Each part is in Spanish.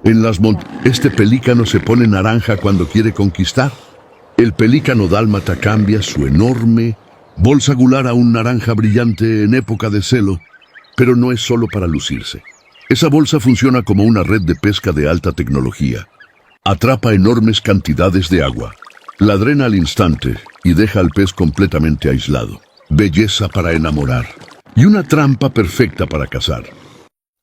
En las este pelícano se pone naranja cuando quiere conquistar. El pelícano dálmata cambia su enorme bolsa gular a un naranja brillante en época de celo, pero no es solo para lucirse. Esa bolsa funciona como una red de pesca de alta tecnología. Atrapa enormes cantidades de agua, la drena al instante y deja al pez completamente aislado. Belleza para enamorar y una trampa perfecta para cazar.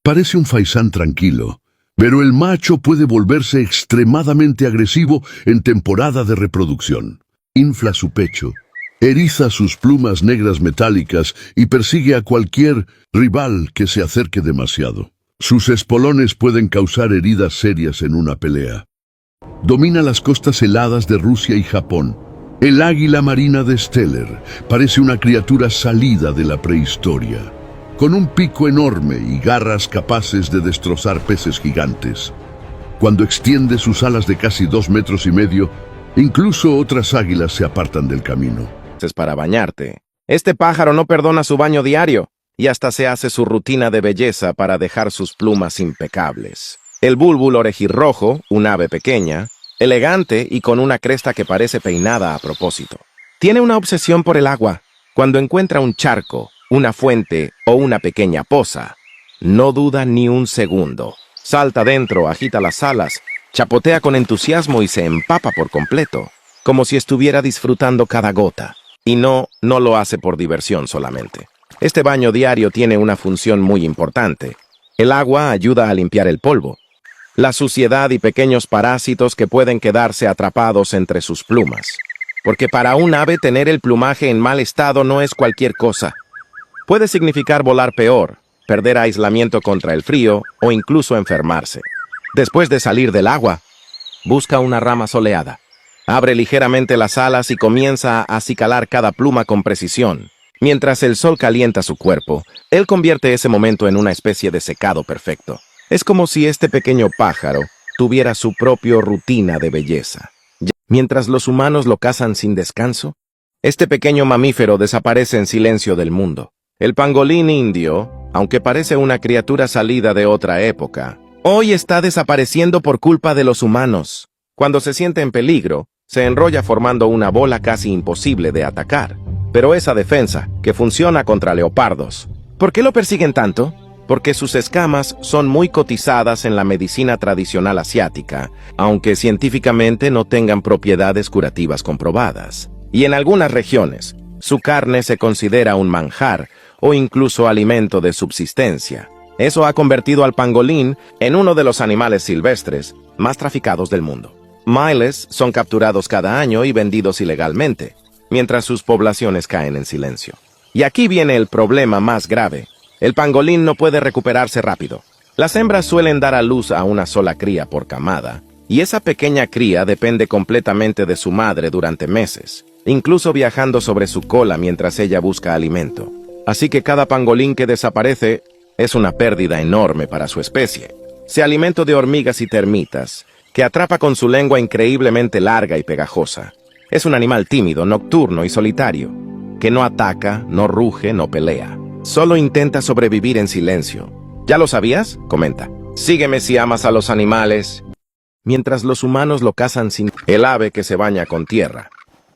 Parece un faisán tranquilo, pero el macho puede volverse extremadamente agresivo en temporada de reproducción. Infla su pecho, eriza sus plumas negras metálicas y persigue a cualquier rival que se acerque demasiado. Sus espolones pueden causar heridas serias en una pelea. Domina las costas heladas de Rusia y Japón. El águila marina de Steller parece una criatura salida de la prehistoria, con un pico enorme y garras capaces de destrozar peces gigantes. Cuando extiende sus alas de casi 2,5 metros, incluso otras águilas se apartan del camino. Es para bañarte. Este pájaro no perdona su baño diario y hasta se hace su rutina de belleza para dejar sus plumas impecables. El bulbul orejirrojo, un ave pequeña, elegante y con una cresta que parece peinada a propósito. Tiene una obsesión por el agua. Cuando encuentra un charco, una fuente o una pequeña poza, no duda ni un segundo. Salta dentro, agita las alas, chapotea con entusiasmo y se empapa por completo, como si estuviera disfrutando cada gota. Y no lo hace por diversión solamente. Este baño diario tiene una función muy importante. El agua ayuda a limpiar el polvo, la suciedad y pequeños parásitos que pueden quedarse atrapados entre sus plumas. Porque para un ave tener el plumaje en mal estado no es cualquier cosa. Puede significar volar peor, perder aislamiento contra el frío o incluso enfermarse. Después de salir del agua, busca una rama soleada. Abre ligeramente las alas y comienza a acicalar cada pluma con precisión. Mientras el sol calienta su cuerpo, él convierte ese momento en una especie de secado perfecto. Es como si este pequeño pájaro tuviera su propia rutina de belleza. Mientras los humanos lo cazan sin descanso, este pequeño mamífero desaparece en silencio del mundo. El pangolín indio, aunque parece una criatura salida de otra época, hoy está desapareciendo por culpa de los humanos. Cuando se siente en peligro, se enrolla formando una bola casi imposible de atacar. Pero esa defensa, que funciona contra leopardos. ¿Por qué lo persiguen tanto? Porque sus escamas son muy cotizadas en la medicina tradicional asiática, aunque científicamente no tengan propiedades curativas comprobadas. Y en algunas regiones, su carne se considera un manjar o incluso alimento de subsistencia. Eso ha convertido al pangolín en uno de los animales silvestres más traficados del mundo. Miles son capturados cada año y vendidos ilegalmente, mientras sus poblaciones caen en silencio. Y aquí viene el problema más grave. El pangolín no puede recuperarse rápido. Las hembras suelen dar a luz a una sola cría por camada, y esa pequeña cría depende completamente de su madre durante meses, incluso viajando sobre su cola mientras ella busca alimento. Así que cada pangolín que desaparece es una pérdida enorme para su especie. Se alimenta de hormigas y termitas, que atrapa con su lengua increíblemente larga y pegajosa. Es un animal tímido, nocturno y solitario, que no ataca, no ruge, no pelea. Solo intenta sobrevivir en silencio. ¿Ya lo sabías? Comenta. Sígueme si amas a los animales. Mientras los humanos lo cazan sin el ave que se baña con tierra.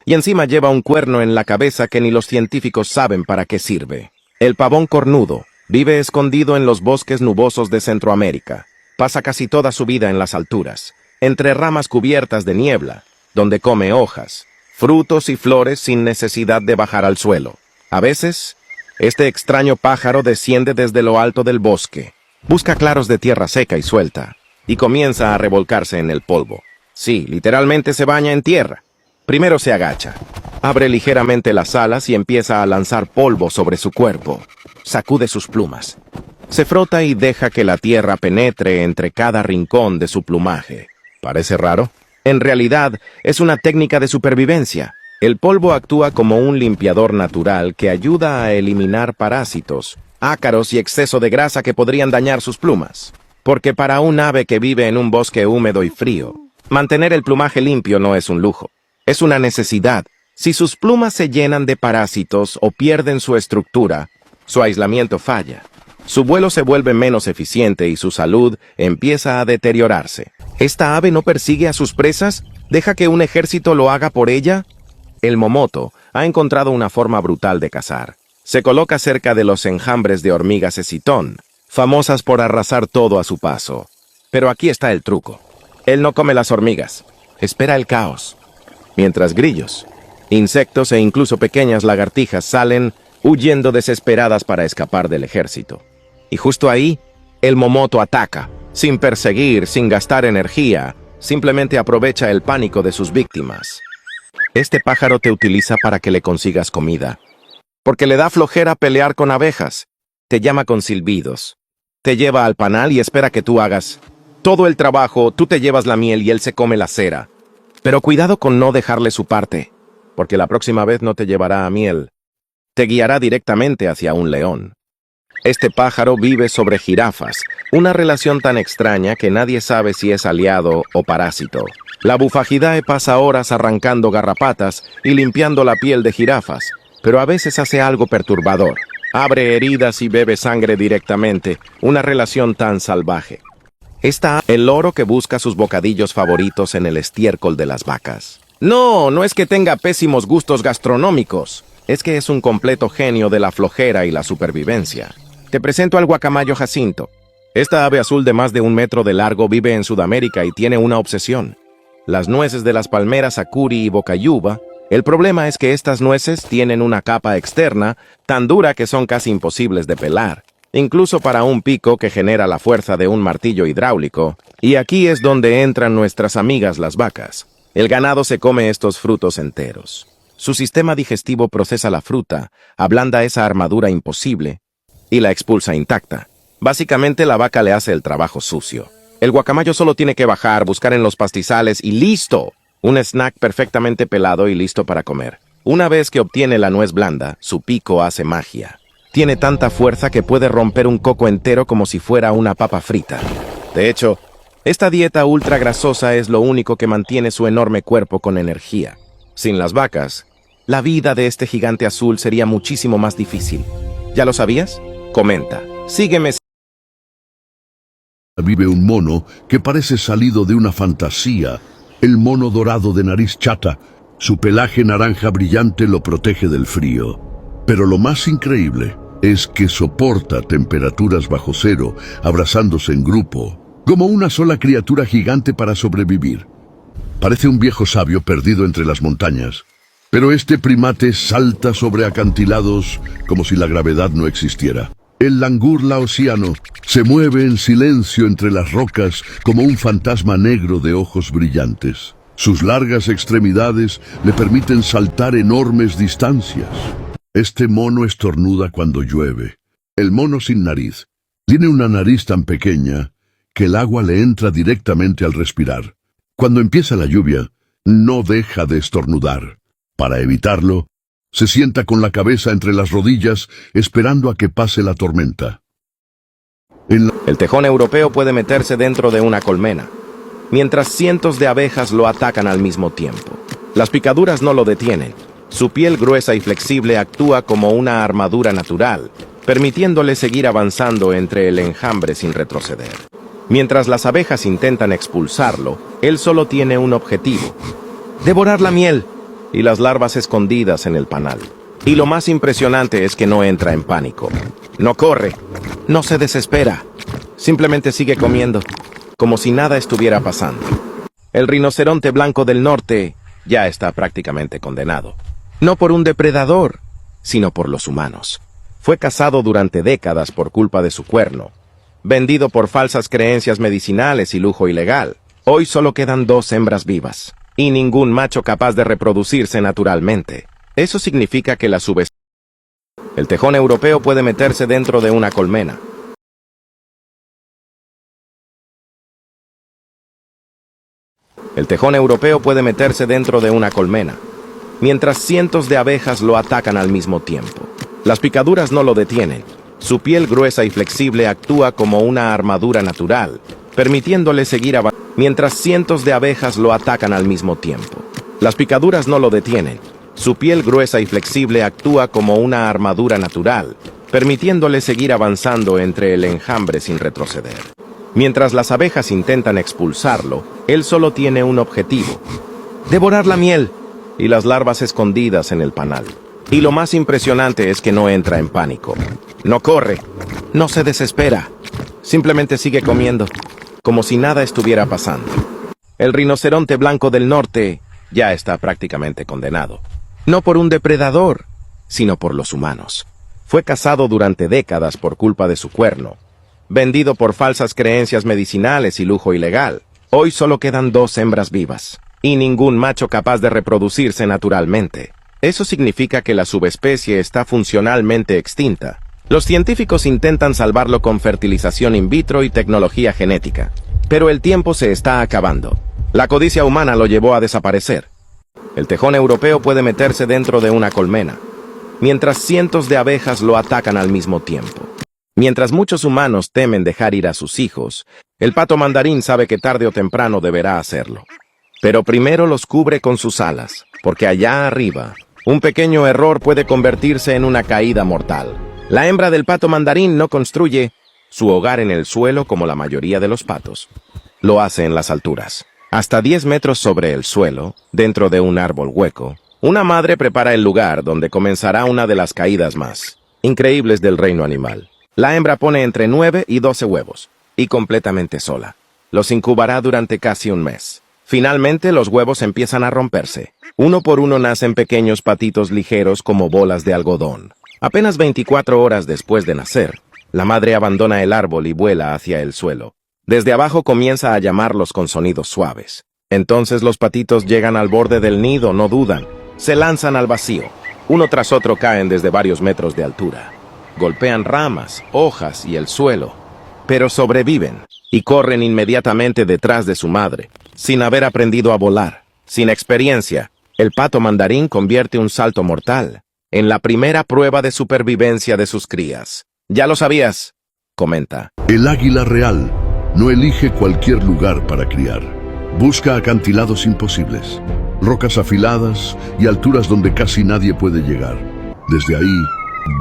Y encima lleva un cuerno en la cabeza que ni los científicos saben para qué sirve. El pavón cornudo vive escondido en los bosques nubosos de Centroamérica. Pasa casi toda su vida en las alturas, entre ramas cubiertas de niebla, donde come hojas, frutos y flores sin necesidad de bajar al suelo. A veces, este extraño pájaro desciende desde lo alto del bosque, busca claros de tierra seca y suelta, y comienza a revolcarse en el polvo. Sí, literalmente se baña en tierra. Primero se agacha, abre ligeramente las alas y empieza a lanzar polvo sobre su cuerpo. Sacude sus plumas. Se frota y deja que la tierra penetre entre cada rincón de su plumaje. ¿Parece raro? En realidad, es una técnica de supervivencia. El polvo actúa como un limpiador natural que ayuda a eliminar parásitos, ácaros y exceso de grasa que podrían dañar sus plumas. Porque para un ave que vive en un bosque húmedo y frío, mantener el plumaje limpio no es un lujo, es una necesidad. Si sus plumas se llenan de parásitos o pierden su estructura, su aislamiento falla. Su vuelo se vuelve menos eficiente y su salud empieza a deteriorarse. ¿Esta ave no persigue a sus presas? ¿Deja que un ejército lo haga por ella? El momoto ha encontrado una forma brutal de cazar. Se coloca cerca de los enjambres de hormigas esitón, famosas por arrasar todo a su paso. Pero aquí está el truco. Él no come las hormigas, espera el caos. Mientras grillos, insectos e incluso pequeñas lagartijas salen huyendo desesperadas para escapar del ejército. Y justo ahí, el momoto ataca, sin perseguir, sin gastar energía, simplemente aprovecha el pánico de sus víctimas. Este pájaro te utiliza para que le consigas comida, porque le da flojera pelear con abejas, te llama con silbidos, te lleva al panal y espera que tú hagas todo el trabajo, tú te llevas la miel y él se come la cera. Pero cuidado con no dejarle su parte, porque la próxima vez no te llevará a miel, te guiará directamente hacia un león. Este pájaro vive sobre jirafas, una relación tan extraña que nadie sabe si es aliado o parásito. La bufajidae pasa horas arrancando garrapatas y limpiando la piel de jirafas, pero a veces hace algo perturbador. Abre heridas y bebe sangre directamente, una relación tan salvaje. Está el loro que busca sus bocadillos favoritos en el estiércol de las vacas. No es que tenga pésimos gustos gastronómicos, es que es un completo genio de la flojera y la supervivencia. Te presento al guacamayo jacinto. Esta ave azul de más de 1 metro de largo vive en Sudamérica y tiene una obsesión: las nueces de las palmeras acuri y bocayuva. El problema es que estas nueces tienen una capa externa tan dura que son casi imposibles de pelar, incluso para un pico que genera la fuerza de un martillo hidráulico. Y aquí es donde entran nuestras amigas las vacas. El ganado se come estos frutos enteros. Su sistema digestivo procesa la fruta, ablanda esa armadura imposible y la expulsa intacta. Básicamente la vaca le hace el trabajo sucio. El guacamayo solo tiene que bajar, buscar en los pastizales y ¡listo! Un snack perfectamente pelado y listo para comer. Una vez que obtiene la nuez blanda, su pico hace magia. Tiene tanta fuerza que puede romper un coco entero como si fuera una papa frita. De hecho, esta dieta ultra grasosa es lo único que mantiene su enorme cuerpo con energía. Sin las vacas, la vida de este gigante azul sería muchísimo más difícil. ¿Ya lo sabías? Comenta. Sígueme. Vive un mono que parece salido de una fantasía. El mono dorado de nariz chata. Su pelaje naranja brillante lo protege del frío. Pero lo más increíble es que soporta temperaturas bajo cero, abrazándose en grupo, como una sola criatura gigante para sobrevivir. Parece un viejo sabio perdido entre las montañas, pero este primate salta sobre acantilados como si la gravedad no existiera. El langur laosiano se mueve en silencio entre las rocas como un fantasma negro de ojos brillantes. Sus largas extremidades le permiten saltar enormes distancias. Este mono estornuda cuando llueve. El mono sin nariz tiene una nariz tan pequeña que el agua le entra directamente al respirar. Cuando empieza la lluvia, no deja de estornudar. Para evitarlo, se sienta con la cabeza entre las rodillas esperando a que pase la tormenta. El tejón europeo puede meterse dentro de una colmena, mientras cientos de abejas lo atacan al mismo tiempo. Las picaduras no lo detienen. Su piel gruesa y flexible actúa como una armadura natural, permitiéndole seguir avanzando entre el enjambre sin retroceder. Mientras las abejas intentan expulsarlo, él solo tiene un objetivo: devorar la miel y las larvas escondidas en el panal. Y lo más impresionante es que no entra en pánico. No corre, no se desespera, simplemente sigue comiendo, como si nada estuviera pasando. El rinoceronte blanco del norte ya está prácticamente condenado. No por un depredador, sino por los humanos. Fue cazado durante décadas por culpa de su cuerno, vendido por falsas creencias medicinales y lujo ilegal. Hoy solo quedan 2 hembras vivas, y ningún macho capaz de reproducirse naturalmente. Eso significa que la subespecie. El tejón europeo puede meterse dentro de una colmena. El tejón europeo puede meterse dentro de una colmena, mientras cientos de abejas lo atacan al mismo tiempo. Las picaduras no lo detienen. Su piel gruesa y flexible actúa como una armadura natural, permitiéndole seguir avanzando. Mientras cientos de abejas lo atacan al mismo tiempo. Las picaduras no lo detienen. Su piel gruesa y flexible actúa como una armadura natural, permitiéndole seguir avanzando entre el enjambre sin retroceder. Mientras las abejas intentan expulsarlo, él solo tiene un objetivo: devorar la miel y las larvas escondidas en el panal. Y lo más impresionante es que no entra en pánico. No corre, no se desespera. Simplemente sigue comiendo, como si nada estuviera pasando. El rinoceronte blanco del norte ya está prácticamente condenado. No por un depredador, sino por los humanos. Fue cazado durante décadas por culpa de su cuerno, vendido por falsas creencias medicinales y lujo ilegal. Hoy solo quedan 2 hembras vivas, y ningún macho capaz de reproducirse naturalmente. Eso significa que la subespecie está funcionalmente extinta. Los científicos intentan salvarlo con fertilización in vitro y tecnología genética, pero el tiempo se está acabando. La codicia humana lo llevó a desaparecer. El tejón europeo puede meterse dentro de una colmena, mientras cientos de abejas lo atacan al mismo tiempo. Mientras muchos humanos temen dejar ir a sus hijos, el pato mandarín sabe que tarde o temprano deberá hacerlo. Pero primero los cubre con sus alas, porque allá arriba, un pequeño error puede convertirse en una caída mortal. La hembra del pato mandarín no construye su hogar en el suelo como la mayoría de los patos. Lo hace en las alturas. Hasta 10 metros sobre el suelo, dentro de un árbol hueco, una madre prepara el lugar donde comenzará una de las caídas más increíbles del reino animal. La hembra pone entre 9 y 12 huevos, y completamente sola. Los incubará durante casi un mes. Finalmente los huevos empiezan a romperse. Uno por uno nacen pequeños patitos ligeros como bolas de algodón. Apenas 24 horas después de nacer, la madre abandona el árbol y vuela hacia el suelo. Desde abajo comienza a llamarlos con sonidos suaves. Entonces los patitos llegan al borde del nido, no dudan. Se lanzan al vacío. Uno tras otro caen desde varios metros de altura. Golpean ramas, hojas y el suelo. Pero sobreviven y corren inmediatamente detrás de su madre, sin haber aprendido a volar. Sin experiencia, el pato mandarín convierte un salto mortal en la primera prueba de supervivencia de sus crías. «Ya lo sabías», comenta. El águila real no elige cualquier lugar para criar. Busca acantilados imposibles, rocas afiladas y alturas donde casi nadie puede llegar. Desde ahí,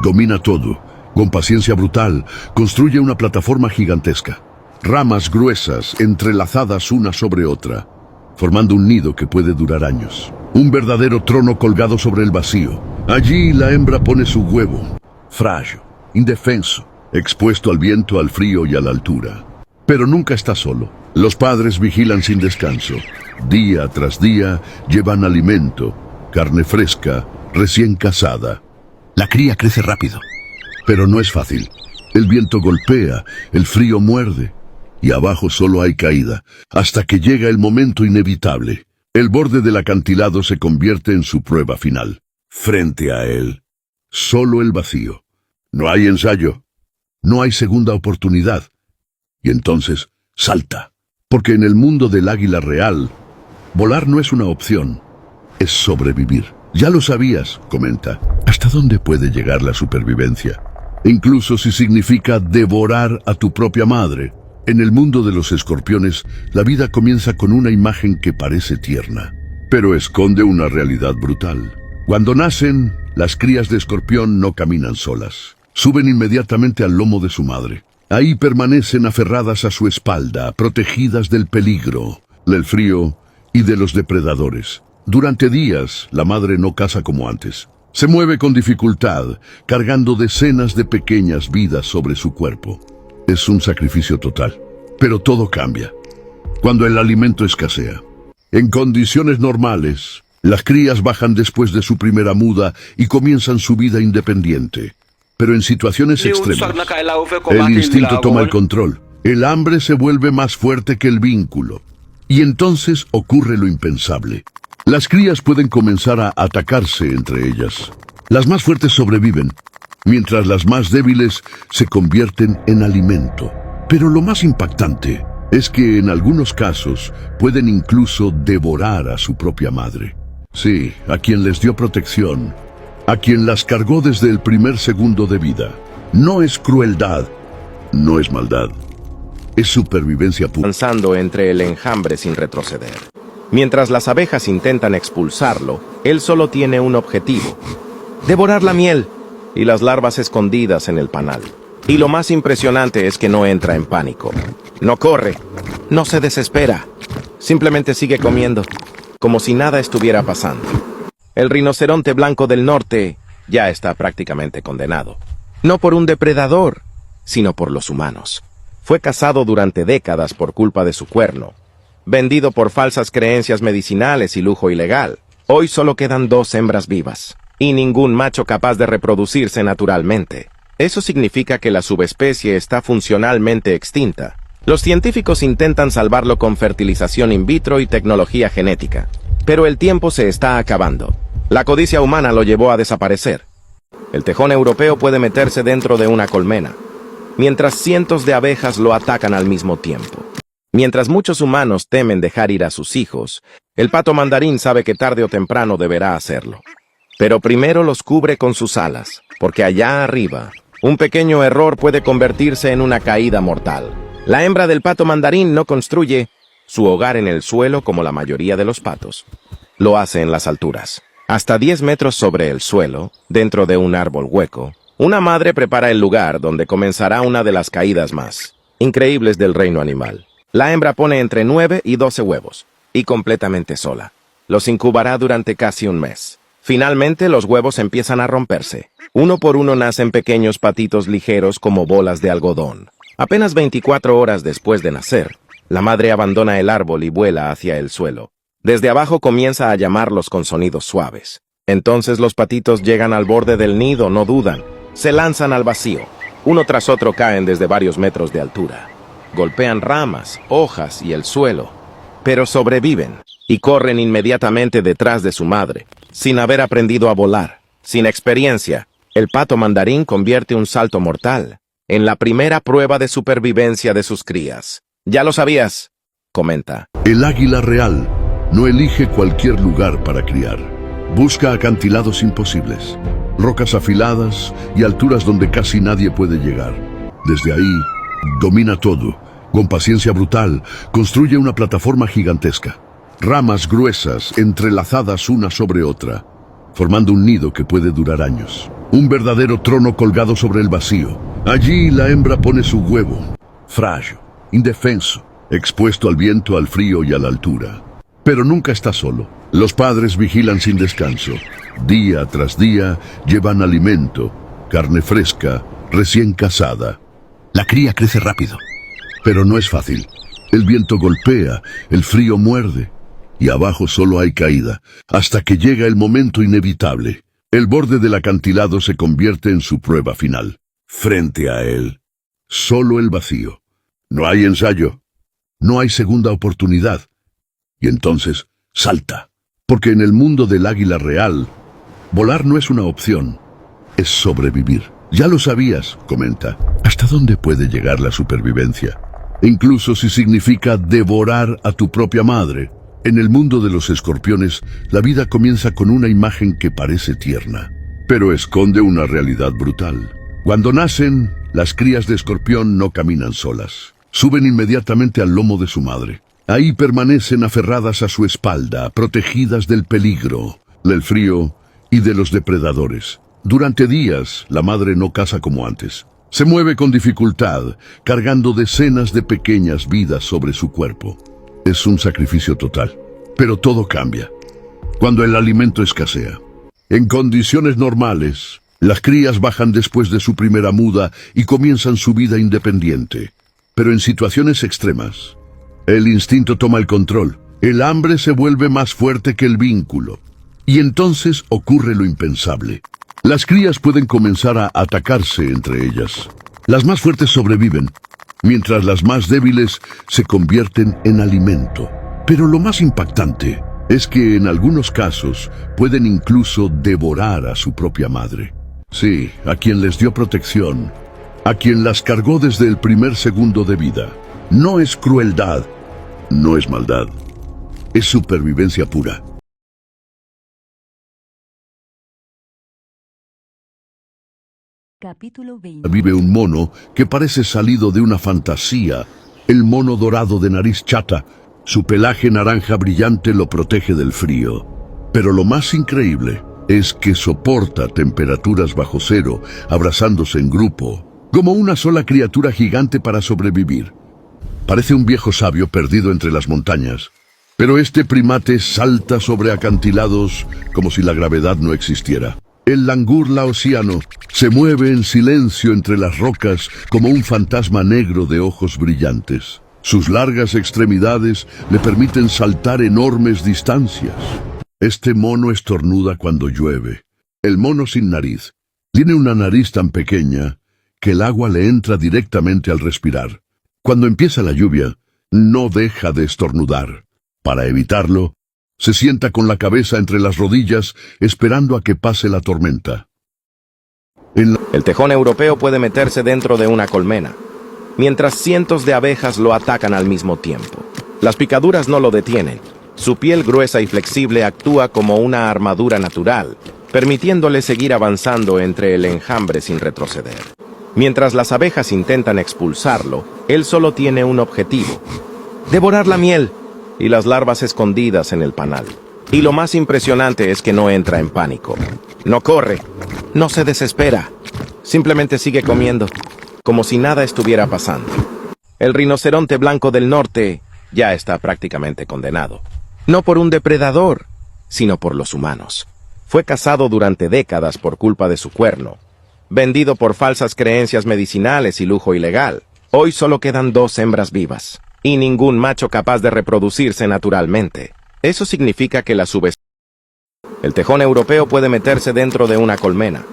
domina todo. Con paciencia brutal, construye una plataforma gigantesca. Ramas gruesas entrelazadas una sobre otra, formando un nido que puede durar años. Un verdadero trono colgado sobre el vacío. Allí la hembra pone su huevo, frágil, indefenso, expuesto al viento, al frío y a la altura. Pero nunca está solo. Los padres vigilan sin descanso. Día tras día llevan alimento, carne fresca, recién cazada. La cría crece rápido. Pero no es fácil. El viento golpea, el frío muerde, y abajo solo hay caída, hasta que llega el momento inevitable. El borde del acantilado se convierte en su prueba final. Frente a él, solo el vacío. No hay ensayo. No hay segunda oportunidad. Y entonces, salta. Porque en el mundo del águila real, volar no es una opción, es sobrevivir. Ya lo sabías, comenta. ¿Hasta dónde puede llegar la supervivencia? Incluso si significa devorar a tu propia madre. En el mundo de los escorpiones, la vida comienza con una imagen que parece tierna, pero esconde una realidad brutal. Cuando nacen, las crías de escorpión no caminan solas. Suben inmediatamente al lomo de su madre. Ahí permanecen aferradas a su espalda, protegidas del peligro, del frío y de los depredadores. Durante días, la madre no caza como antes. Se mueve con dificultad, cargando decenas de pequeñas vidas sobre su cuerpo. Es un sacrificio total. Pero todo cambia cuando el alimento escasea. En condiciones normales, las crías bajan después de su primera muda y comienzan su vida independiente. Pero en situaciones extremas, el instinto toma el control. El hambre se vuelve más fuerte que el vínculo. Y entonces ocurre lo impensable. Las crías pueden comenzar a atacarse entre ellas. Las más fuertes sobreviven, mientras las más débiles se convierten en alimento. Pero lo más impactante es que en algunos casos pueden incluso devorar a su propia madre. Sí, a quien les dio protección, a quien las cargó desde el primer segundo de vida. No es crueldad, no es maldad, es supervivencia pura. Avanzando entre el enjambre sin retroceder. Mientras las abejas intentan expulsarlo, él solo tiene un objetivo: devorar la miel y las larvas escondidas en el panal. Y lo más impresionante es que no entra en pánico. No corre, no se desespera. Simplemente sigue comiendo, como si nada estuviera pasando. El rinoceronte blanco del norte ya está prácticamente condenado. No por un depredador, sino por los humanos. Fue cazado durante décadas por culpa de su cuerno, vendido por falsas creencias medicinales y lujo ilegal. Hoy solo quedan 2 hembras vivas, y ningún macho capaz de reproducirse naturalmente. Eso significa que la subespecie está funcionalmente extinta. Los científicos intentan salvarlo con fertilización in vitro y tecnología genética, pero el tiempo se está acabando. La codicia humana lo llevó a desaparecer. El tejón europeo puede meterse dentro de una colmena, mientras cientos de abejas lo atacan al mismo tiempo. Mientras muchos humanos temen dejar ir a sus hijos, el pato mandarín sabe que tarde o temprano deberá hacerlo. Pero primero los cubre con sus alas, porque allá arriba, un pequeño error puede convertirse en una caída mortal. La hembra del pato mandarín no construye su hogar en el suelo como la mayoría de los patos. Lo hace en las alturas. Hasta 10 metros sobre el suelo, dentro de un árbol hueco, una madre prepara el lugar donde comenzará una de las caídas más increíbles del reino animal. La hembra pone entre 9 y 12 huevos, y completamente sola. Los incubará durante casi un mes. Finalmente, los huevos empiezan a romperse. Uno por uno nacen pequeños patitos ligeros como bolas de algodón. Apenas 24 horas después de nacer, la madre abandona el árbol y vuela hacia el suelo. Desde abajo comienza a llamarlos con sonidos suaves. Entonces los patitos llegan al borde del nido, no dudan. Se lanzan al vacío. Uno tras otro caen desde varios metros de altura. Golpean ramas, hojas y el suelo, pero sobreviven y corren inmediatamente detrás de su madre, sin haber aprendido a volar. Sin experiencia, el pato mandarín convierte un salto mortal en la primera prueba de supervivencia de sus crías. ¿Ya lo sabías?, comenta. El águila real no elige cualquier lugar para criar. Busca acantilados imposibles, rocas afiladas y alturas donde casi nadie puede llegar. Desde ahí, domina todo. Con paciencia brutal, construye una plataforma gigantesca. Ramas gruesas entrelazadas una sobre otra, formando un nido que puede durar años. Un verdadero trono colgado sobre el vacío. Allí la hembra pone su huevo, frágil, indefenso, expuesto al viento, al frío y a la altura. Pero nunca está solo. Los padres vigilan sin descanso. Día tras día llevan alimento, carne fresca, recién cazada. La cría crece rápido. Pero no es fácil. El viento golpea, el frío muerde, y abajo solo hay caída, hasta que llega el momento inevitable. El borde del acantilado se convierte en su prueba final. Frente a él, solo el vacío. No hay ensayo. No hay segunda oportunidad. Y entonces, salta. Porque en el mundo del águila real, volar no es una opción, es sobrevivir. Ya lo sabías, comenta. ¿Hasta dónde puede llegar la supervivencia? Incluso si significa devorar a tu propia madre. En el mundo de los escorpiones, la vida comienza con una imagen que parece tierna, pero esconde una realidad brutal. Cuando nacen, las crías de escorpión no caminan solas. Suben inmediatamente al lomo de su madre. Ahí permanecen aferradas a su espalda, protegidas del peligro, del frío y de los depredadores. Durante días, la madre no caza como antes. Se mueve con dificultad, cargando decenas de pequeñas vidas sobre su cuerpo. Es un sacrificio total, pero todo cambia cuando el alimento escasea. En condiciones normales, las crías bajan después de su primera muda y comienzan su vida independiente. Pero en situaciones extremas, el instinto toma el control. El hambre se vuelve más fuerte que el vínculo. Y entonces ocurre lo impensable. Las crías pueden comenzar a atacarse entre ellas. Las más fuertes sobreviven, mientras las más débiles se convierten en alimento. Pero lo más impactante es que en algunos casos pueden incluso devorar a su propia madre. Sí, a quien les dio protección, a quien las cargó desde el primer segundo de vida. No es crueldad, no es maldad, es supervivencia pura. Capítulo 20. Vive un mono que parece salido de una fantasía. El mono dorado de nariz chata. Su pelaje naranja brillante lo protege del frío. Pero lo más increíble es que soporta temperaturas bajo cero, abrazándose en grupo, como una sola criatura gigante para sobrevivir. Parece un viejo sabio perdido entre las montañas, pero este primate salta sobre acantilados como si la gravedad no existiera. El langur laosiano se mueve en silencio entre las rocas como un fantasma negro de ojos brillantes. Sus largas extremidades le permiten saltar enormes distancias. Este mono estornuda cuando llueve. El mono sin nariz tiene una nariz tan pequeña que el agua le entra directamente al respirar. Cuando empieza la lluvia, no deja de estornudar. Para evitarlo, se sienta con la cabeza entre las rodillas esperando a que pase la tormenta. El tejón europeo puede meterse dentro de una colmena, mientras cientos de abejas lo atacan al mismo tiempo. Las picaduras no lo detienen. Su piel gruesa y flexible actúa como una armadura natural, permitiéndole seguir avanzando entre el enjambre sin retroceder. Mientras las abejas intentan expulsarlo, él solo tiene un objetivo: devorar la miel y las larvas escondidas en el panal. Y lo más impresionante es que no entra en pánico. No corre, no se desespera, simplemente sigue comiendo, como si nada estuviera pasando. El rinoceronte blanco del norte ya está prácticamente condenado. No por un depredador, sino por los humanos. Fue cazado durante décadas por culpa de su cuerno, vendido por falsas creencias medicinales y lujo ilegal. Hoy solo quedan 2 hembras vivas, y ningún macho capaz de reproducirse naturalmente. Eso significa que la subespecie. El tejón europeo puede meterse dentro de una colmena.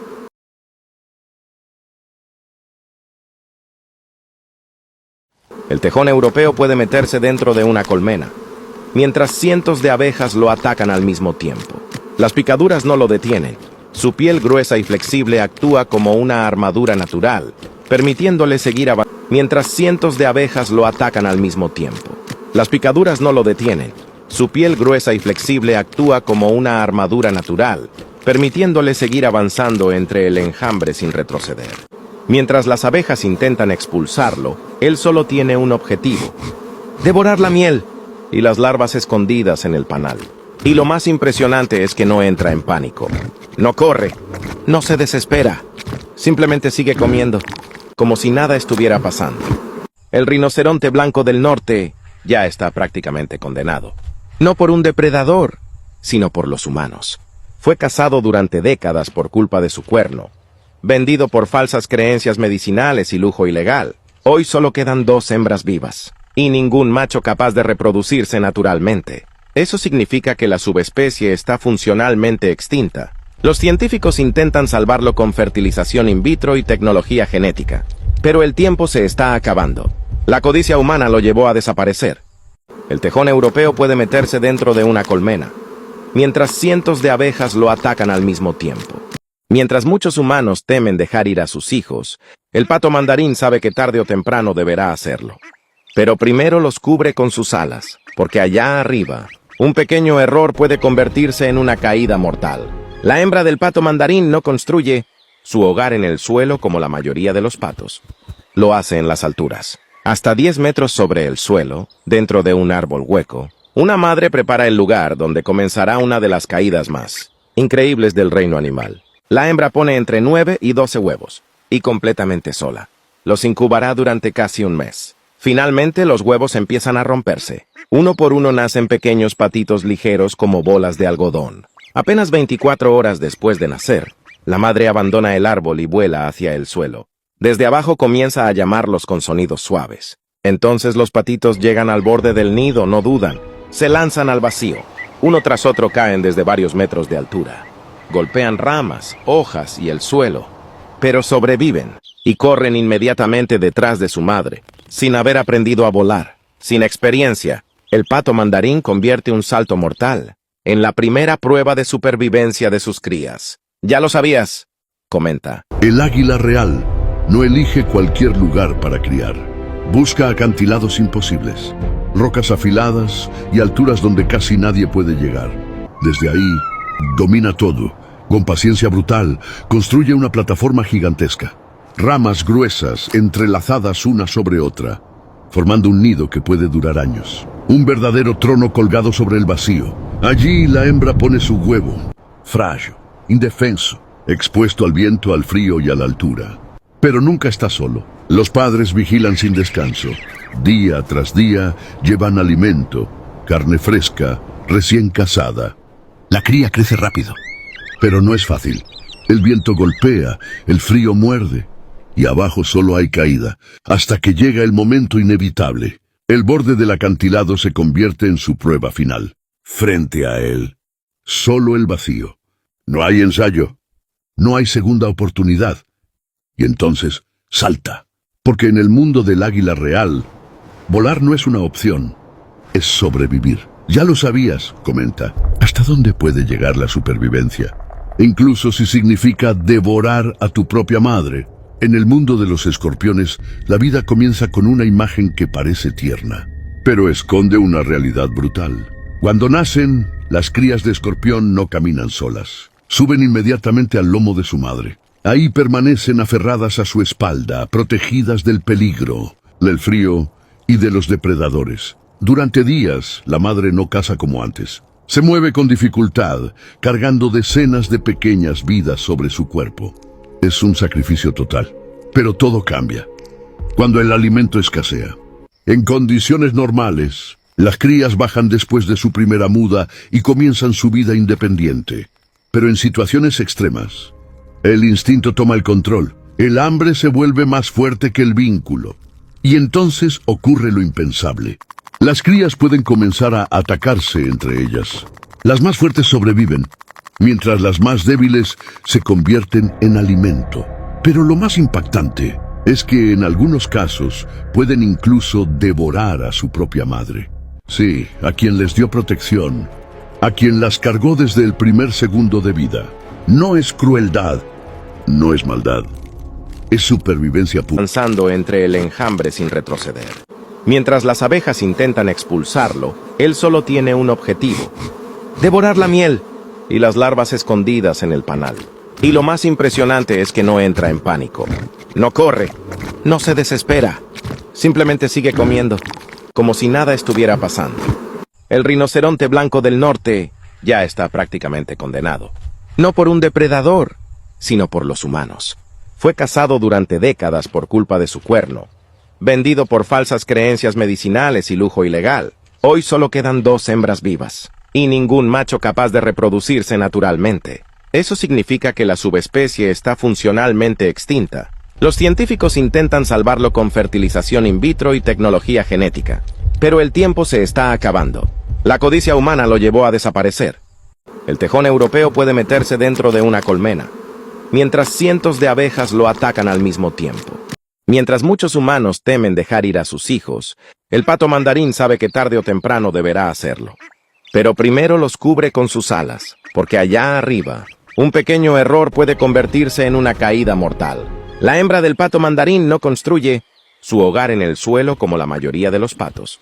El tejón europeo puede meterse dentro de una colmena, mientras cientos de abejas lo atacan al mismo tiempo. Las picaduras no lo detienen. Su piel gruesa y flexible actúa como una armadura natural, permitiéndole seguir avanzando. Mientras cientos de abejas lo atacan al mismo tiempo. Las picaduras no lo detienen. Su piel gruesa y flexible actúa como una armadura natural, permitiéndole seguir avanzando entre el enjambre sin retroceder. Mientras las abejas intentan expulsarlo, él solo tiene un objetivo: devorar la miel y las larvas escondidas en el panal. Y lo más impresionante es que no entra en pánico. No corre, no se desespera, simplemente sigue comiendo, como si nada estuviera pasando. El rinoceronte blanco del norte ya está prácticamente condenado. No por un depredador, sino por los humanos. Fue cazado durante décadas por culpa de su cuerno, vendido por falsas creencias medicinales y lujo ilegal. Hoy solo quedan 2 hembras vivas, y ningún macho capaz de reproducirse naturalmente. Eso significa que la subespecie está funcionalmente extinta. Los científicos intentan salvarlo con fertilización in vitro y tecnología genética, pero el tiempo se está acabando. La codicia humana lo llevó a desaparecer. El tejón europeo puede meterse dentro de una colmena, mientras cientos de abejas lo atacan al mismo tiempo. Mientras muchos humanos temen dejar ir a sus hijos, el pato mandarín sabe que tarde o temprano deberá hacerlo. Pero primero los cubre con sus alas, porque allá arriba, un pequeño error puede convertirse en una caída mortal. La hembra del pato mandarín no construye su hogar en el suelo como la mayoría de los patos. Lo hace en las alturas. Hasta 10 metros sobre el suelo, dentro de un árbol hueco, una madre prepara el lugar donde comenzará una de las caídas más increíbles del reino animal. La hembra pone entre 9 y 12 huevos, y completamente sola. Los incubará durante casi un mes. Finalmente los huevos empiezan a romperse. Uno por uno nacen pequeños patitos ligeros como bolas de algodón. Apenas 24 horas después de nacer, la madre abandona el árbol y vuela hacia el suelo. Desde abajo comienza a llamarlos con sonidos suaves. Entonces los patitos llegan al borde del nido, no dudan. Se lanzan al vacío. Uno tras otro caen desde varios metros de altura. Golpean ramas, hojas y el suelo, pero sobreviven y corren inmediatamente detrás de su madre, sin haber aprendido a volar. Sin experiencia, el pato mandarín convierte un salto mortal en la primera prueba de supervivencia de sus crías. ¿Ya lo sabías?, comenta. El águila real no elige cualquier lugar para criar. Busca acantilados imposibles, rocas afiladas y alturas donde casi nadie puede llegar. Desde ahí, domina todo. Con paciencia brutal, construye una plataforma gigantesca. Ramas gruesas entrelazadas una sobre otra, formando un nido que puede durar años. Un verdadero trono colgado sobre el vacío. Allí la hembra pone su huevo, frágil, indefenso, expuesto al viento, al frío y a la altura. Pero nunca está solo. Los padres vigilan sin descanso. Día tras día llevan alimento, carne fresca, recién cazada. La cría crece rápido. Pero no es fácil. El viento golpea, el frío muerde, y abajo solo hay caída, hasta que llega el momento inevitable. El borde del acantilado se convierte en su prueba final. Frente a él, solo el vacío. No hay ensayo. No hay segunda oportunidad. Y entonces, salta. Porque en el mundo del águila real, volar no es una opción, es sobrevivir. Ya lo sabías, comenta. ¿Hasta dónde puede llegar la supervivencia? Incluso si significa devorar a tu propia madre. En el mundo de los escorpiones, la vida comienza con una imagen que parece tierna, pero esconde una realidad brutal. Cuando nacen, las crías de escorpión no caminan solas. Suben inmediatamente al lomo de su madre. Ahí permanecen aferradas a su espalda, protegidas del peligro, del frío y de los depredadores. Durante días, la madre no caza como antes. Se mueve con dificultad, cargando decenas de pequeñas vidas sobre su cuerpo. Es un sacrificio total, pero todo cambia cuando el alimento escasea. En condiciones normales, las crías bajan después de su primera muda y comienzan su vida independiente. Pero en situaciones extremas, el instinto toma el control. El hambre se vuelve más fuerte que el vínculo. Y entonces ocurre lo impensable. Las crías pueden comenzar a atacarse entre ellas. Las más fuertes sobreviven, mientras las más débiles se convierten en alimento. Pero lo más impactante es que en algunos casos pueden incluso devorar a su propia madre. Sí, a quien les dio protección, a quien las cargó desde el primer segundo de vida. No es crueldad, no es maldad, es supervivencia pura. Avanzando entre el enjambre sin retroceder. Mientras las abejas intentan expulsarlo, él solo tiene un objetivo: devorar la miel y las larvas escondidas en el panal. Y lo más impresionante es que no entra en pánico. No corre, no se desespera. Simplemente sigue comiendo, como si nada estuviera pasando. El rinoceronte blanco del norte ya está prácticamente condenado. No por un depredador, sino por los humanos. Fue cazado durante décadas por culpa de su cuerno, vendido por falsas creencias medicinales y lujo ilegal. Hoy solo quedan 2 hembras vivas, y ningún macho capaz de reproducirse naturalmente. Eso significa que la subespecie está funcionalmente extinta. Los científicos intentan salvarlo con fertilización in vitro y tecnología genética. Pero el tiempo se está acabando. La codicia humana lo llevó a desaparecer. El tejón europeo puede meterse dentro de una colmena, mientras cientos de abejas lo atacan al mismo tiempo. Mientras muchos humanos temen dejar ir a sus hijos, el pato mandarín sabe que tarde o temprano deberá hacerlo. Pero primero los cubre con sus alas, porque allá arriba, un pequeño error puede convertirse en una caída mortal. La hembra del pato mandarín no construye su hogar en el suelo como la mayoría de los patos.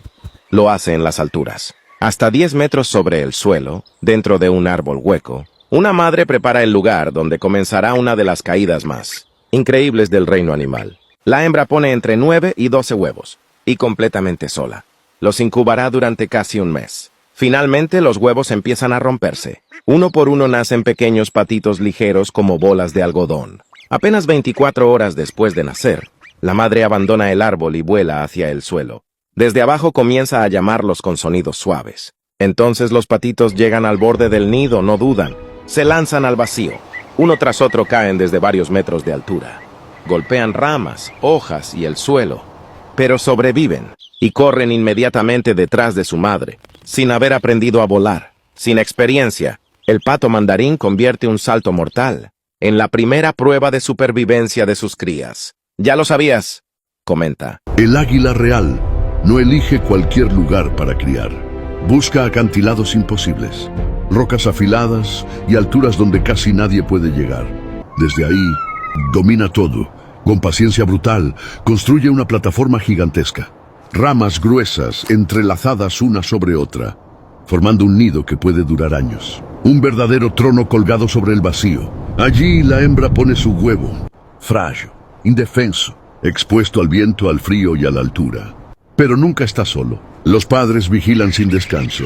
Lo hace en las alturas. Hasta 10 metros sobre el suelo, dentro de un árbol hueco, una madre prepara el lugar donde comenzará una de las caídas más increíbles del reino animal. La hembra pone entre 9 y 12 huevos, y completamente sola. Los incubará durante casi un mes. Finalmente los huevos empiezan a romperse. Uno por uno nacen pequeños patitos ligeros como bolas de algodón. Apenas 24 horas después de nacer, la madre abandona el árbol y vuela hacia el suelo. Desde abajo comienza a llamarlos con sonidos suaves. Entonces los patitos llegan al borde del nido, no dudan. Se lanzan al vacío. Uno tras otro caen desde varios metros de altura. Golpean ramas, hojas y el suelo. Pero sobreviven y corren inmediatamente detrás de su madre, sin haber aprendido a volar. Sin experiencia, el pato mandarín convierte un salto mortal en la primera prueba de supervivencia de sus crías. ¿Ya lo sabías?, comenta. El águila real no elige cualquier lugar para criar. Busca acantilados imposibles, rocas afiladas y alturas donde casi nadie puede llegar. Desde ahí, domina todo. Con paciencia brutal, construye una plataforma gigantesca. Ramas gruesas entrelazadas una sobre otra, formando un nido que puede durar años. Un verdadero trono colgado sobre el vacío. Allí la hembra pone su huevo, frágil, indefenso, expuesto al viento, al frío y a la altura. Pero nunca está solo. Los padres vigilan sin descanso.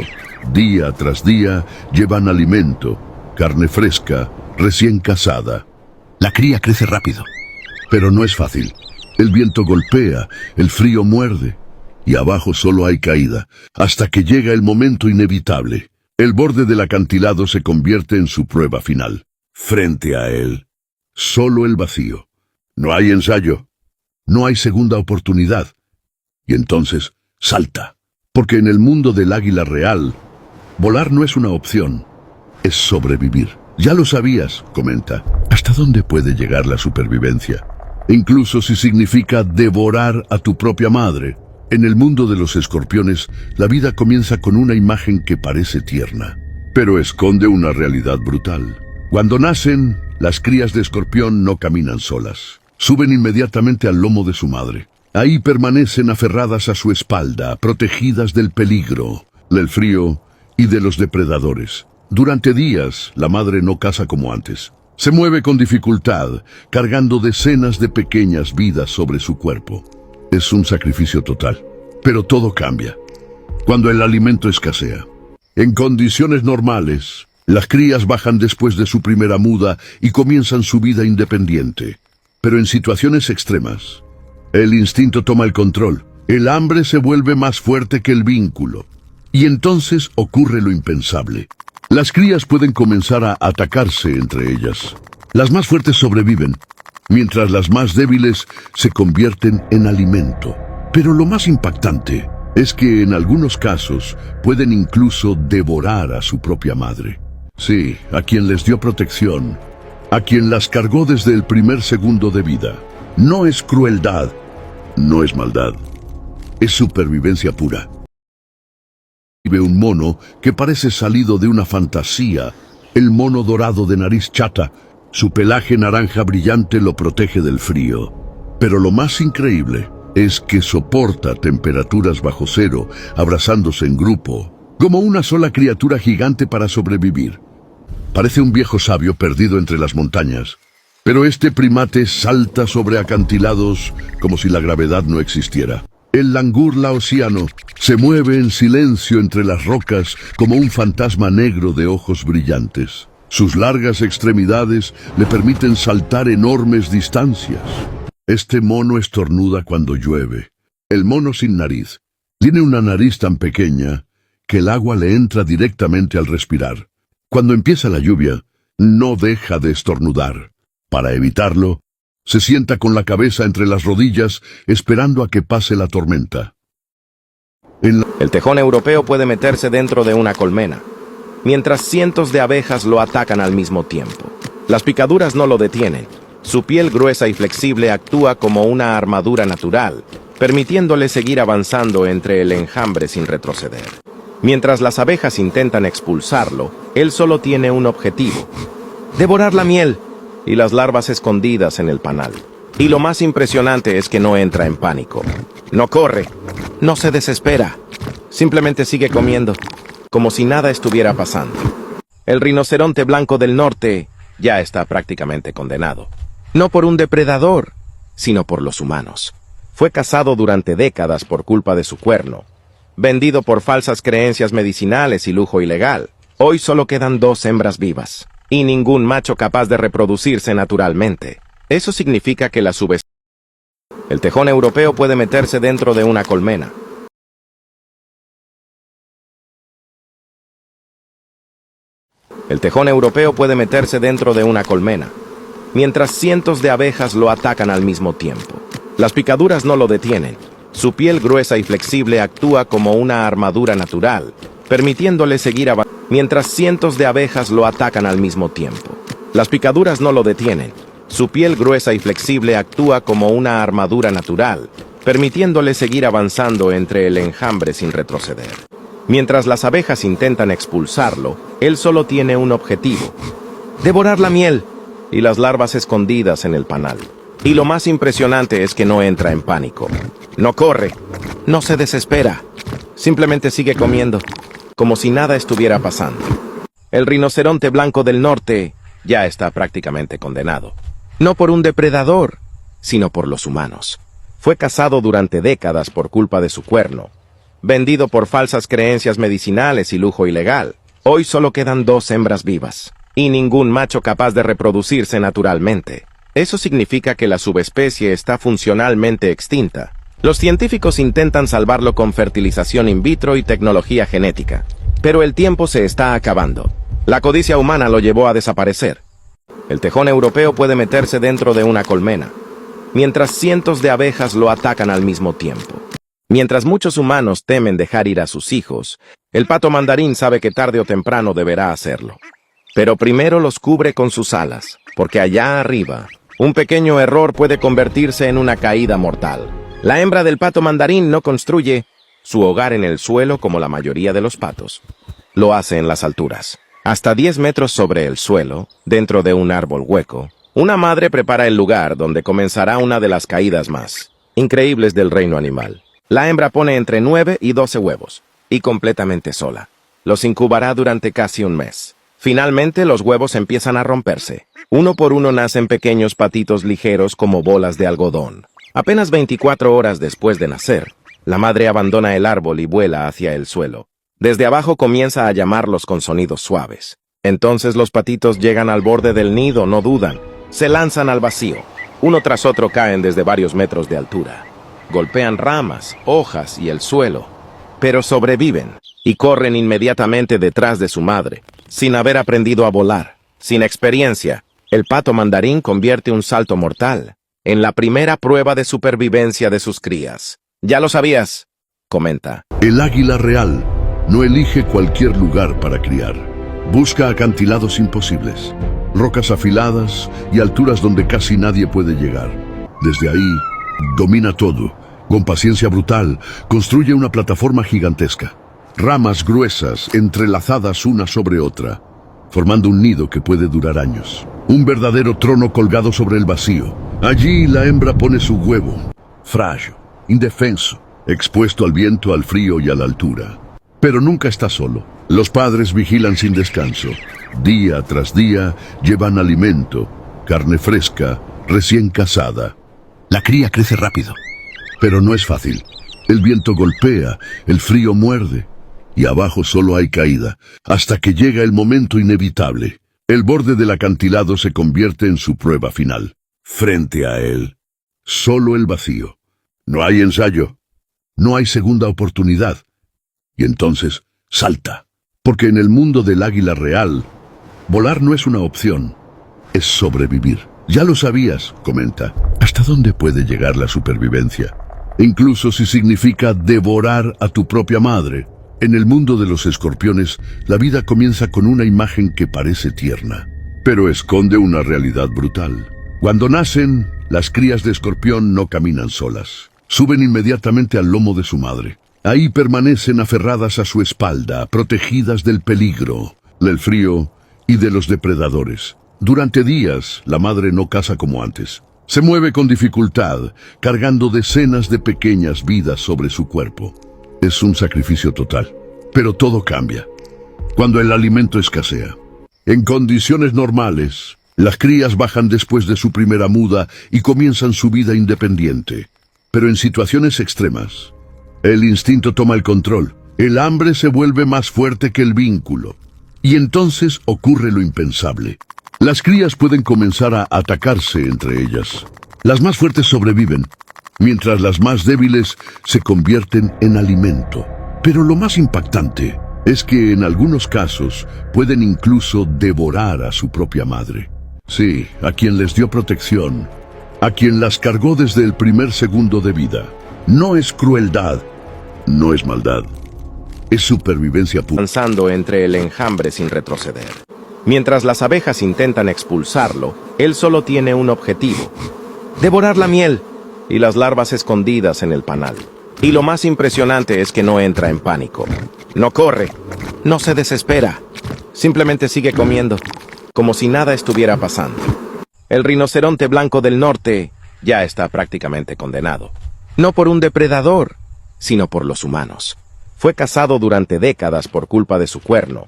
Día tras día llevan alimento, carne fresca, recién casada. La cría crece rápido. Pero no es fácil. El viento golpea, el frío muerde, y abajo solo hay caída, hasta que llega el momento inevitable. El borde del acantilado se convierte en su prueba final. Frente a él, solo el vacío. No hay ensayo. No hay segunda oportunidad. Y entonces, salta. Porque en el mundo del águila real, volar no es una opción, es sobrevivir. Ya lo sabías, comenta. ¿Hasta dónde puede llegar la supervivencia? Incluso si significa devorar a tu propia madre. En el mundo de los escorpiones, la vida comienza con una imagen que parece tierna, pero esconde una realidad brutal. Cuando nacen, las crías de escorpión no caminan solas. Suben inmediatamente al lomo de su madre. Ahí permanecen aferradas a su espalda, protegidas del peligro, del frío y de los depredadores. Durante días, la madre no caza como antes. Se mueve con dificultad, cargando decenas de pequeñas vidas sobre su cuerpo. Es un sacrificio total, pero todo cambia cuando el alimento escasea. En condiciones normales, las crías bajan después de su primera muda y comienzan su vida independiente. Pero en situaciones extremas, el instinto toma el control. El hambre se vuelve más fuerte que el vínculo. Y entonces ocurre lo impensable. Las crías pueden comenzar a atacarse entre ellas. Las más fuertes sobreviven, mientras las más débiles se convierten en alimento. Pero lo más impactante es que en algunos casos pueden incluso devorar a su propia madre. Sí, a quien les dio protección, a quien las cargó desde el primer segundo de vida. No es crueldad, no es maldad, es supervivencia pura. Vive un mono que parece salido de una fantasía, el mono dorado de nariz chata. Su pelaje naranja brillante lo protege del frío. Pero lo más increíble es que soporta temperaturas bajo cero, abrazándose en grupo, como una sola criatura gigante para sobrevivir. Parece un viejo sabio perdido entre las montañas, pero este primate salta sobre acantilados como si la gravedad no existiera. El langur laosiano se mueve en silencio entre las rocas como un fantasma negro de ojos brillantes. Sus largas extremidades le permiten saltar enormes distancias. Este mono estornuda cuando llueve. El mono sin nariz tiene una nariz tan pequeña que el agua le entra directamente al respirar. Cuando empieza la lluvia, no deja de estornudar. Para evitarlo, se sienta con la cabeza entre las rodillas esperando a que pase la tormenta. El tejón europeo puede meterse dentro de una colmena, mientras cientos de abejas lo atacan al mismo tiempo. Las picaduras no lo detienen. Su piel gruesa y flexible actúa como una armadura natural, permitiéndole seguir avanzando entre el enjambre sin retroceder. Mientras las abejas intentan expulsarlo, él solo tiene un objetivo: devorar la miel y las larvas escondidas en el panal. Y lo más impresionante es que no entra en pánico. No corre, no se desespera. Simplemente sigue comiendo, como si nada estuviera pasando. El rinoceronte blanco del norte ya está prácticamente condenado. No por un depredador, sino por los humanos. Fue cazado durante décadas por culpa de su cuerno, vendido por falsas creencias medicinales y lujo ilegal. Hoy solo quedan 2 hembras vivas, y ningún macho capaz de reproducirse naturalmente. Eso significa que la subespecie. El tejón europeo puede meterse dentro de una colmena. El tejón europeo puede meterse dentro de una colmena, mientras cientos de abejas lo atacan al mismo tiempo. Las picaduras no lo detienen. Su piel gruesa y flexible actúa como una armadura natural, permitiéndole seguir avanzando. Mientras cientos de abejas lo atacan al mismo tiempo. Las picaduras no lo detienen. Su piel gruesa y flexible actúa como una armadura natural, permitiéndole seguir avanzando entre el enjambre sin retroceder. Mientras las abejas intentan expulsarlo, él solo tiene un objetivo: devorar la miel y las larvas escondidas en el panal. Y lo más impresionante es que no entra en pánico. No corre, no se desespera. Simplemente sigue comiendo, como si nada estuviera pasando. El rinoceronte blanco del norte ya está prácticamente condenado. No por un depredador, sino por los humanos. Fue cazado durante décadas por culpa de su cuerno, vendido por falsas creencias medicinales y lujo ilegal. Hoy solo quedan 2 hembras vivas, y ningún macho capaz de reproducirse naturalmente. Eso significa que la subespecie está funcionalmente extinta. Los científicos intentan salvarlo con fertilización in vitro y tecnología genética, pero el tiempo se está acabando. La codicia humana lo llevó a desaparecer. El tejón europeo puede meterse dentro de una colmena, mientras cientos de abejas lo atacan al mismo tiempo. Mientras muchos humanos temen dejar ir a sus hijos, el pato mandarín sabe que tarde o temprano deberá hacerlo. Pero primero los cubre con sus alas, porque allá arriba, un pequeño error puede convertirse en una caída mortal. La hembra del pato mandarín no construye su hogar en el suelo como la mayoría de los patos. Lo hace en las alturas. Hasta 10 metros sobre el suelo, dentro de un árbol hueco, una madre prepara el lugar donde comenzará una de las caídas más increíbles del reino animal. La hembra pone entre 9 y 12 huevos, y completamente sola. Los incubará durante casi un mes. Finalmente, los huevos empiezan a romperse. Uno por uno nacen pequeños patitos ligeros como bolas de algodón. Apenas 24 horas después de nacer, la madre abandona el árbol y vuela hacia el suelo. Desde abajo comienza a llamarlos con sonidos suaves. Entonces los patitos llegan al borde del nido, no dudan. Se lanzan al vacío. Uno tras otro caen desde varios metros de altura. Golpean ramas, hojas y el suelo. Pero sobreviven y corren inmediatamente detrás de su madre, sin haber aprendido a volar. Sin experiencia, el pato mandarín convierte un salto mortal en la primera prueba de supervivencia de sus crías. ¿Ya lo sabías?, comenta. El águila real no elige cualquier lugar para criar. Busca acantilados imposibles, rocas afiladas y alturas donde casi nadie puede llegar. Desde ahí, domina todo. Con paciencia brutal, construye una plataforma gigantesca. Ramas gruesas entrelazadas una sobre otra, formando un nido que puede durar años. Un verdadero trono colgado sobre el vacío. Allí la hembra pone su huevo, frágil, indefenso, expuesto al viento, al frío y a la altura. Pero nunca está solo. Los padres vigilan sin descanso. Día tras día llevan alimento, carne fresca, recién cazada. La cría crece rápido. Pero no es fácil. El viento golpea, el frío muerde, y abajo solo hay caída, hasta que llega el momento inevitable. El borde del acantilado se convierte en su prueba final. Frente a él, solo el vacío. No hay ensayo, no hay segunda oportunidad. Y entonces, salta. Porque en el mundo del águila real, volar no es una opción, es sobrevivir. Ya lo sabías, comenta. ¿Hasta dónde puede llegar la supervivencia? Incluso si significa devorar a tu propia madre. En el mundo de los escorpiones, la vida comienza con una imagen que parece tierna, pero esconde una realidad brutal. Cuando nacen, las crías de escorpión no caminan solas. Suben inmediatamente al lomo de su madre. Ahí permanecen aferradas a su espalda, protegidas del peligro, del frío y de los depredadores. Durante días, la madre no caza como antes. Se mueve con dificultad, cargando decenas de pequeñas vidas sobre su cuerpo. Es un sacrificio total, pero todo cambia cuando el alimento escasea. En condiciones normales, las crías bajan después de su primera muda y comienzan su vida independiente. Pero en situaciones extremas, el instinto toma el control. El hambre se vuelve más fuerte que el vínculo. Y entonces ocurre lo impensable. Las crías pueden comenzar a atacarse entre ellas. Las más fuertes sobreviven, mientras las más débiles se convierten en alimento. Pero lo más impactante es que en algunos casos pueden incluso devorar a su propia madre. Sí, a quien les dio protección, a quien las cargó desde el primer segundo de vida. No es crueldad, no es maldad, es supervivencia pura. Avanzando entre el enjambre sin retroceder. Mientras las abejas intentan expulsarlo, él solo tiene un objetivo: devorar la miel y las larvas escondidas en el panal. Y lo más impresionante es que no entra en pánico. No corre, no se desespera. Simplemente sigue comiendo, como si nada estuviera pasando. El rinoceronte blanco del norte ya está prácticamente condenado. No por un depredador, sino por los humanos. Fue cazado durante décadas por culpa de su cuerno,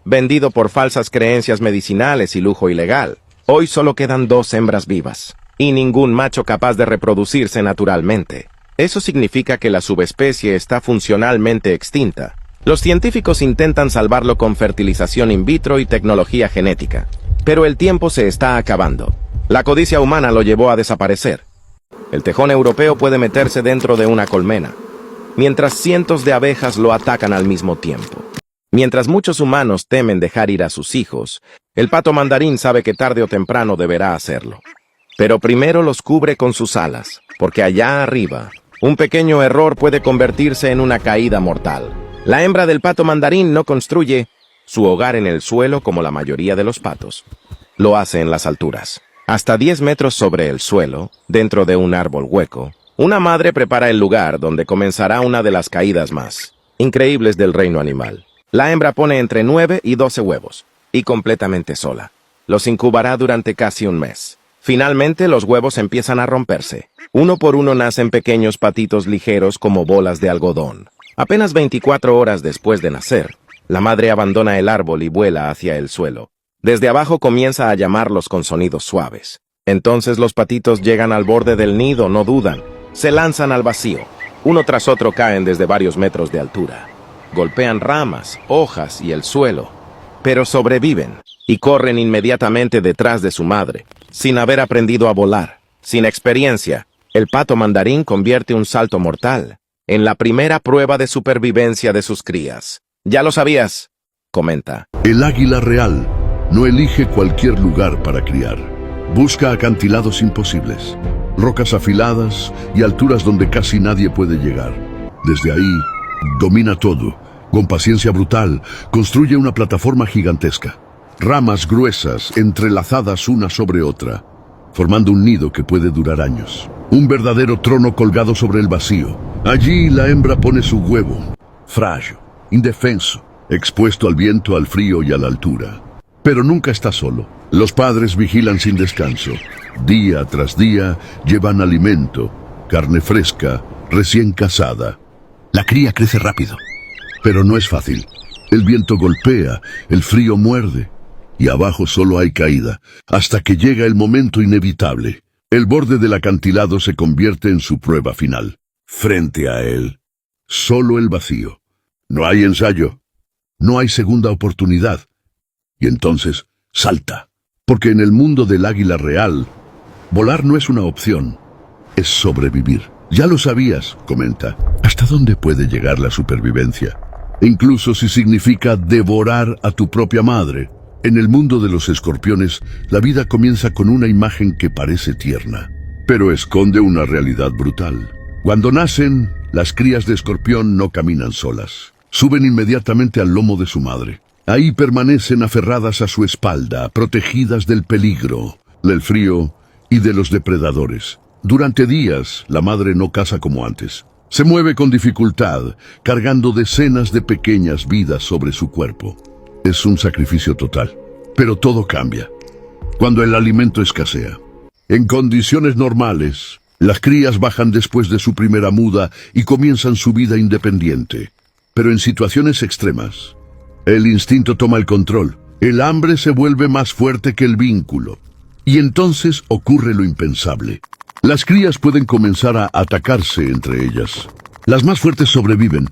vendido por falsas creencias medicinales y lujo ilegal. Hoy solo quedan 2 hembras vivas, y ningún macho capaz de reproducirse naturalmente. Eso significa que la subespecie está funcionalmente extinta. Los científicos intentan salvarlo con fertilización in vitro y tecnología genética, pero el tiempo se está acabando. La codicia humana lo llevó a desaparecer. El tejón europeo puede meterse dentro de una colmena, mientras cientos de abejas lo atacan al mismo tiempo. Mientras muchos humanos temen dejar ir a sus hijos, el pato mandarín sabe que tarde o temprano deberá hacerlo. Pero primero los cubre con sus alas, porque allá arriba, un pequeño error puede convertirse en una caída mortal. La hembra del pato mandarín no construye su hogar en el suelo como la mayoría de los patos. Lo hace en las alturas. Hasta 10 metros sobre el suelo, dentro de un árbol hueco, una madre prepara el lugar donde comenzará una de las caídas más increíbles del reino animal. La hembra pone entre 9 y 12 huevos, y completamente sola. Los incubará durante casi un mes. Finalmente, los huevos empiezan a romperse. Uno por uno nacen pequeños patitos ligeros como bolas de algodón. Apenas 24 horas después de nacer, la madre abandona el árbol y vuela hacia el suelo. Desde abajo comienza a llamarlos con sonidos suaves. Entonces los patitos llegan al borde del nido, no dudan. Se lanzan al vacío. Uno tras otro caen desde varios metros de altura. Golpean ramas, hojas y el suelo. Pero sobreviven y corren inmediatamente detrás de su madre, sin haber aprendido a volar. Sin experiencia, el pato mandarín convierte un salto mortal en la primera prueba de supervivencia de sus crías. ¿Ya lo sabías?, comenta. El águila real no elige cualquier lugar para criar. Busca acantilados imposibles, rocas afiladas y alturas donde casi nadie puede llegar. Desde ahí, domina todo. Con paciencia brutal, construye una plataforma gigantesca. Ramas gruesas entrelazadas una sobre otra, formando un nido que puede durar años. Un verdadero trono colgado sobre el vacío. Allí la hembra pone su huevo, frágil, indefenso, expuesto al viento, al frío y a la altura. Pero nunca está solo. Los padres vigilan sin descanso. Día tras día llevan alimento, carne fresca, recién cazada. La cría crece rápido. Pero no es fácil. El viento golpea, el frío muerde, y abajo solo hay caída, hasta que llega el momento inevitable. El borde del acantilado se convierte en su prueba final. Frente a él, solo el vacío. No hay ensayo, no hay segunda oportunidad. Y entonces, salta. Porque en el mundo del águila real, volar no es una opción, es sobrevivir. Ya lo sabías, comenta. ¿Hasta dónde puede llegar la supervivencia? Incluso si significa devorar a tu propia madre. En el mundo de los escorpiones, la vida comienza con una imagen que parece tierna, pero esconde una realidad brutal. Cuando nacen, las crías de escorpión no caminan solas. Suben inmediatamente al lomo de su madre. Ahí permanecen aferradas a su espalda, protegidas del peligro, del frío y de los depredadores. Durante días, la madre no caza como antes. Se mueve con dificultad, cargando decenas de pequeñas vidas sobre su cuerpo. Es un sacrificio total, pero todo cambia cuando el alimento escasea. En condiciones normales, las crías bajan después de su primera muda y comienzan su vida independiente. Pero en situaciones extremas, el instinto toma el control. El hambre se vuelve más fuerte que el vínculo. Y entonces ocurre lo impensable. Las crías pueden comenzar a atacarse entre ellas. Las más fuertes sobreviven,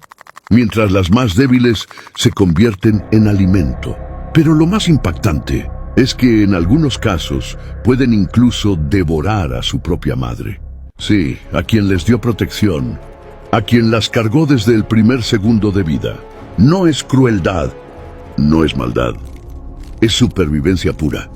mientras las más débiles se convierten en alimento. Pero lo más impactante es que en algunos casos pueden incluso devorar a su propia madre. Sí, a quien les dio protección, a quien las cargó desde el primer segundo de vida. No es crueldad, no es maldad, es supervivencia pura.